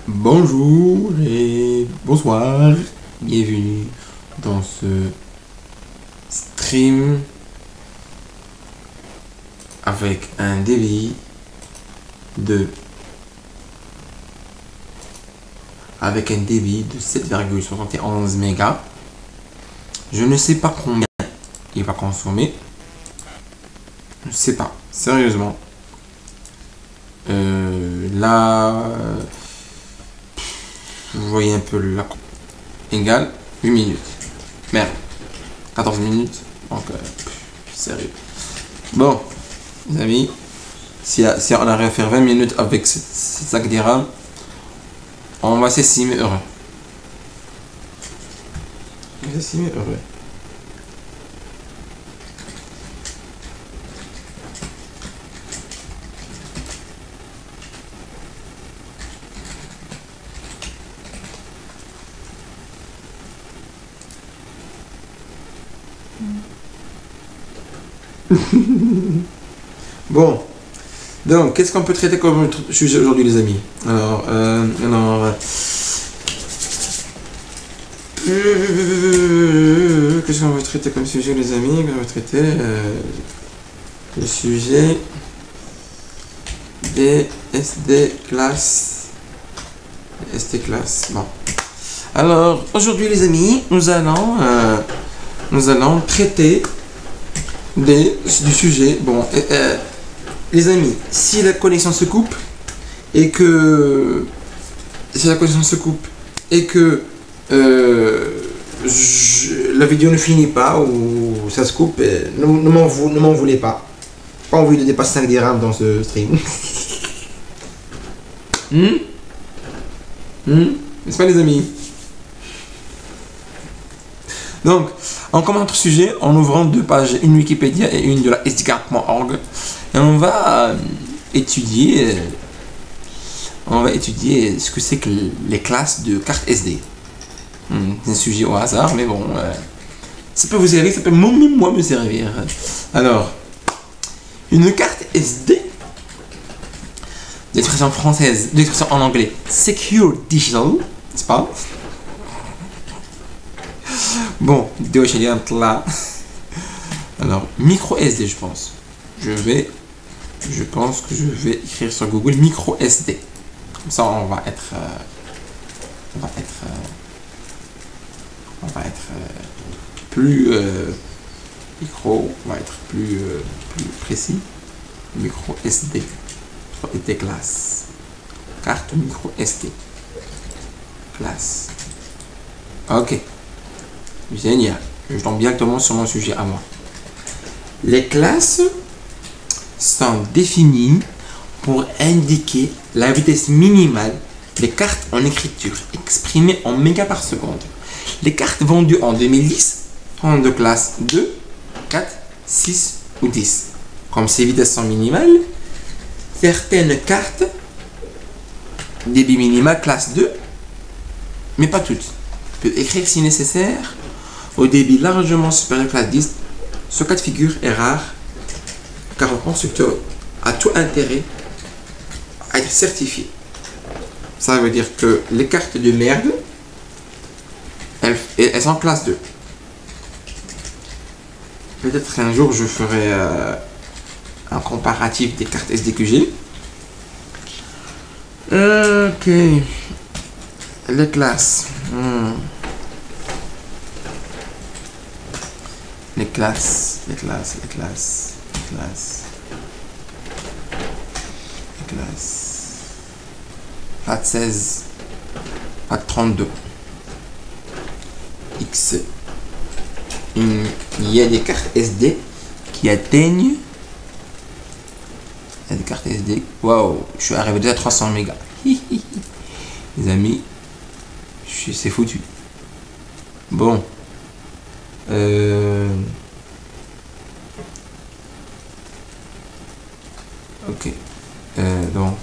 Bonjour et bonsoir, bienvenue dans ce stream avec un débit de 7,71 mégas. Je ne sais pas combien il va consommer. Je ne sais pas, sérieusement. Là, vous voyez un peu la égale 8 minutes. Merde, 14 minutes. Donc, sérieux. Bon, les amis, si on arrive à faire 20 minutes avec cette sac d'IRAM, on va s'estimer heureux. On va s'estimer heureux. Bon, donc qu'est-ce qu'on peut traiter comme sujet aujourd'hui, les amis? Alors, qu'est-ce qu'on veut traiter comme sujet, les amis? On va traiter le sujet des SD classes. Bon. Alors, aujourd'hui, les amis, nous allons traiter du sujet. Bon, les amis, si la connexion se coupe et que la vidéo ne finit pas ou ça se coupe, ne m'en voulez pas. Pas envie de dépasser 5 dirhams dans ce stream. N'est-ce pas, les amis? Donc, on commence notre sujet en ouvrant deux pages, une Wikipédia et une de la sdcard.org, et on va étudier ce que c'est que les classes de cartes SD. C'est un sujet au hasard, mais bon, ça peut vous servir, ça peut même moi me servir. Alors, une carte SD, d'expression française, d'expression en anglais, Secure Digital, n'est-ce pas? Bon, là. Alors, micro SD, je pense. Je pense que je vais écrire sur Google micro SD. Comme ça, on va être plus plus précis. Micro SD. SD classe. Carte micro SD. Classe. Ok. Génial. Je tombe directement sur mon sujet à moi. Les classes sont définies pour indiquer la vitesse minimale des cartes en écriture exprimée en mégas par seconde. Les cartes vendues en 2010 sont de classe 2, 4, 6 ou 10. Comme ces vitesses sont minimales, certaines cartes débit minimal classe 2, mais pas toutes. On peut écrire si nécessaire au débit largement supérieur à classe 10. Ce cas de figure est rare car le constructeur a tout intérêt à être certifié. Ça veut dire que les cartes de merde, elles sont en classe 2. Peut-être un jour je ferai un comparatif des cartes SDQG. Ok. Les classes. Les classes. Plat 16. Plat 32. X. Il y a des cartes SD qui atteignent. Il y a des cartes SD. Waouh, je suis arrivé déjà à 300 mégas. Les amis, c'est foutu. Bon. Ok. Donc,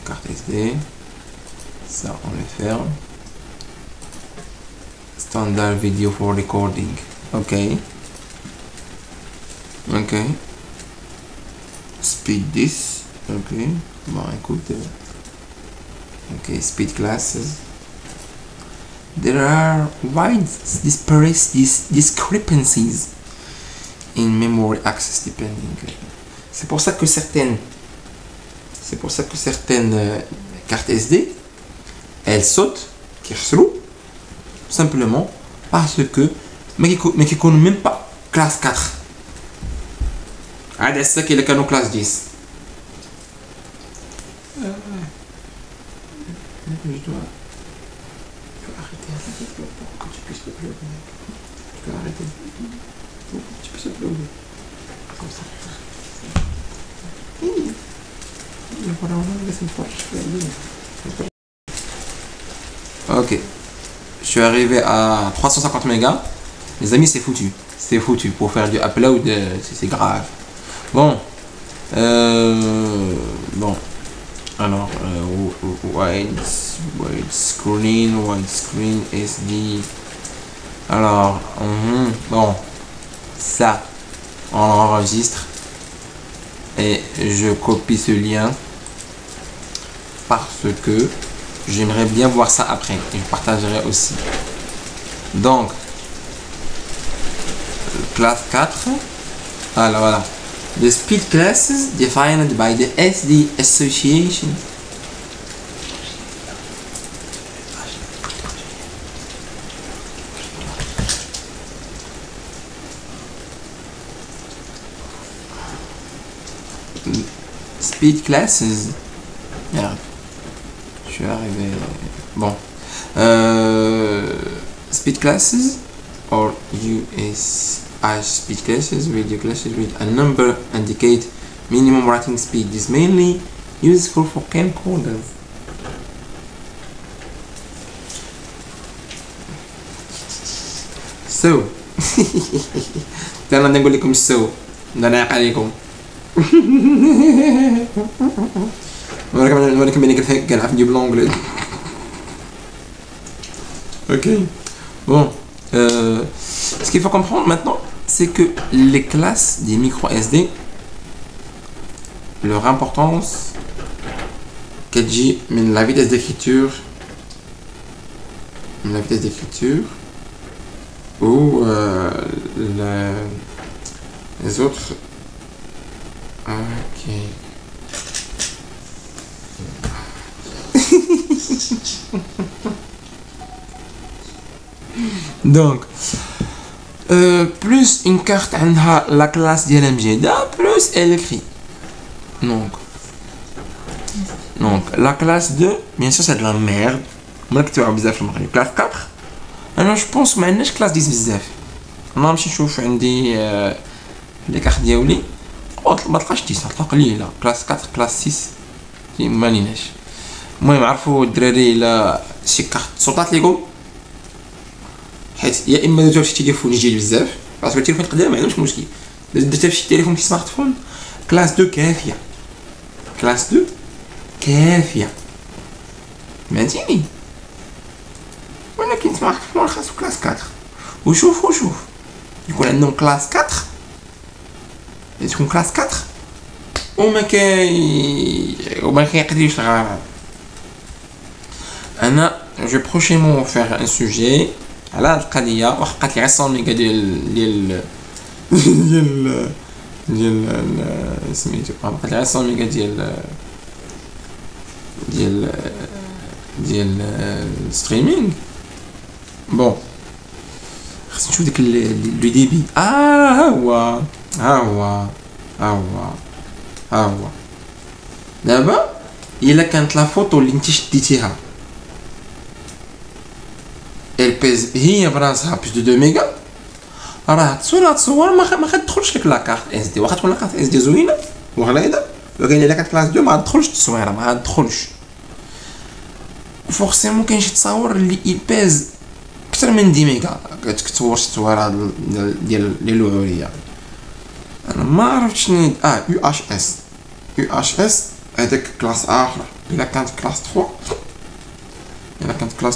carte SD. Ça, on le ferme. Standard video for recording. Ok. Speed 10. Ok. Bon, écoute. Okay, speed classes. There are wide discrepancies in memory access depending. C'est pour ça que certaines cartes SD, elles sautent, simplement parce que mais qui connaissent même pas classe 4. C'est ça qui est le canon classe 10. Je dois arrêter pour que tu puisses uploader. Je dois arrêter pour que tu puisses uploader. Comme ça. Ok. Je suis arrivé à 350 mégas. Les amis, c'est foutu. C'est foutu. Pour faire du upload, c'est grave. Bon. Bon. Alors, widescreen SD. Alors, bon, ça, on enregistre et je copie ce lien parce que j'aimerais bien voir ça après et je partagerai aussi. Donc, classe 4. Alors voilà. The speed classes defined by the SD Association. Speed classes. Merde. Je suis arrivé. Bon. Speed classes or US. Speed classes, video classes with a number indicate minimum writing speed. This is mainly useful for camcorders. So, أنا نقول لكم so. نراق عليكم. ولكن بيني كنعرف نجيب l'anglais. Ok. Bon. Ce qu'il faut comprendre maintenant, c'est que les classes des micro SD, leur importance, qu'elle la vitesse d'écriture, ou les autres. Ok. Donc, plus une carte a la classe de l'MGDA, plus elle écrit. Donc, la classe 2, bien sûr, c'est de la merde. Moi, tu as bizarre, classe 4. Alors, je pense que maintenant, classe 10 bizarre. On a نشوف عندي les cartes ديالي ما تلقاش 10 تلقى قليله classe 4 classe 6 ما ليناش. المهم عرفوا الدراري الا شي كارت صوتات ليكم حيت يا اما درتو في شي تليفون يجي بزاف باسكو التليفون القديم ما عندوش مشكل درتو في شي تليفون في سمارت فون كلاس 2 كافيه كلاس 2 كافيه فهمتيني ولكن سمارت فون خاصو كلاس 4 وشوف يكون عندهم كلاس 4 تكون كلاس 4 وما كيقدرش غير انا جو بروشيمون فيغ ان سوجي على هاد القضيه واخا بقات لي غير 100 ميغا ديال سميتو بقات لي غير 100 ميغا ديال ستريمينغ بون خصني نشوف ديك لو ديبي ها هو دابا الا كانت لا فوتو اللي انت شديتيها البيز هي براسها بلس دو 2 ميغا راه تصور ما كتدخلش لك لا كارت اس دي واخا تكون لا كارت اس دي زوينه وغليظه ولكن الا كانت كلاس 2 ما تدخلش التصويره ما تدخلش فورسيمون كاين شي تصاور اللي يبيز اكثر من 10 ميغا كتصور شي تصويره ديال الوعوريه انا ما عرفت شنو يو اش اس هذاك كلاس اخر الا كانت كلاس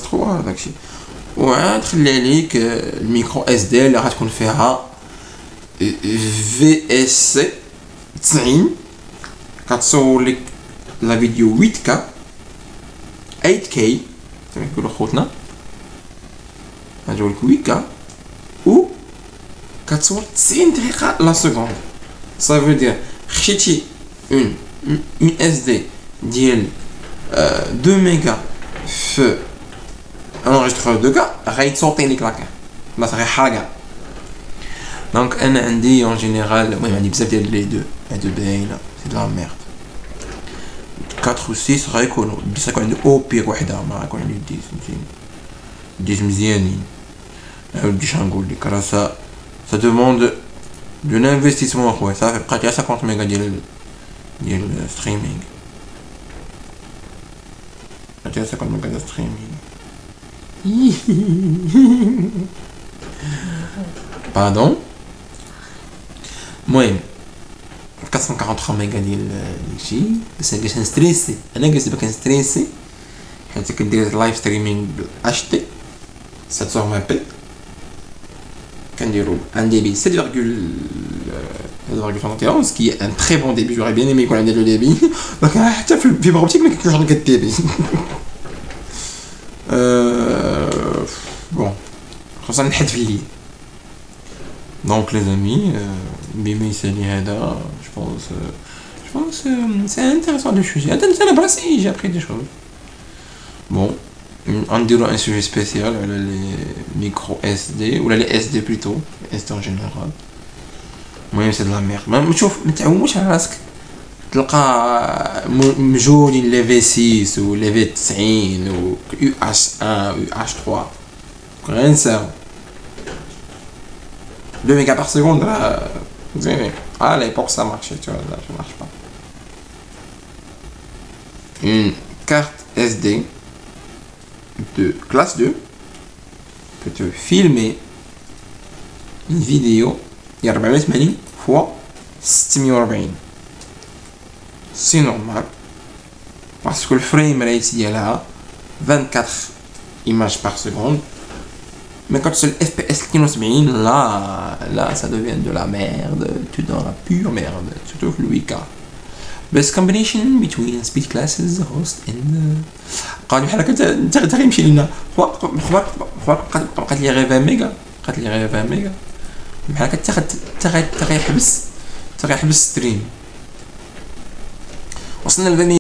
3 هذاك الشيء وعاد خلي عليك الميكرو اس دي اللي غتكون فيها في اس 90 كتصور لك لا فيديو 8K 8K كما يقولوا خوتنا غنجيو لك 8K و كتصور 90 دقيقة لا سكوند. صافي دير خشيتي اون اس دي ديال 2 ميغا في انغيسترور 2K غيتصوتي لك لاكار لا غيحرقها. دونك انا عندي اون جينيرال المهم عندي بزاف ديال لي دو هادو باينه سي دو لا ميرد. 4 و 6 غيكونوا 10 غيكون عندي او بيغ وحده ما غيكون عندي 10 فهمتيني 10 مزيانين. ودي شنقول لك راه ça demande de l'investissement اخويا. صافي بقات غير 50 ميغا ديال ستريمينغ بقات غير 50 ميغا ديال ستريمينغ. باردون المهم 443 ميغا ديال داكشي بس انا جالس نستريسي انا جالس باك نستريسي حيت كندير لايف ستريمينغ اتش تي 720 بي كنديرو un débit 7,71 qui est un très bon débit. J'aurais bien aimé qu'on ait le débit. Donc حتى في الفيبر اوبتيك ما كيكونش عندك الديبي. بون خصنا نحد في الليل. دونك لي زامي بما يسالي هذا je pense c'est intéressant le sujet. انا براسي j'ai appris des choses. Bon نديرو ان سوجي سبيسيال على لي ميكرو اس دي ولا لي اس دي بلوتو اس دي ان جينيرال. المهم سي لا ميرد. ما تشوف ما تعوموش على راسك تلقى مجهولين لي في 6 و لي في 90 و يو اش 1 و يو اش 3 غير نساو 2 ميغا باغ سكوند راه زين. على l'époque ça marchait tu vois là ça marche pas. Une carte SD de classe 2 peut te filmer une vidéo il y a 480 fois 640. C'est normal parce que le frame rate dialha 24 images par seconde. Mais quand c'est le FPS 72 là ça devient de la merde, tu dans la pure merde, surtout le 8K. Best combination between speed classes host and قالوا بحال هكا انت غيمشي لنا بقات لي غير 20 ميغا بقات لي غير 20 ميغا بحال هكا حتى غيحبس ستريم. وصلنا ل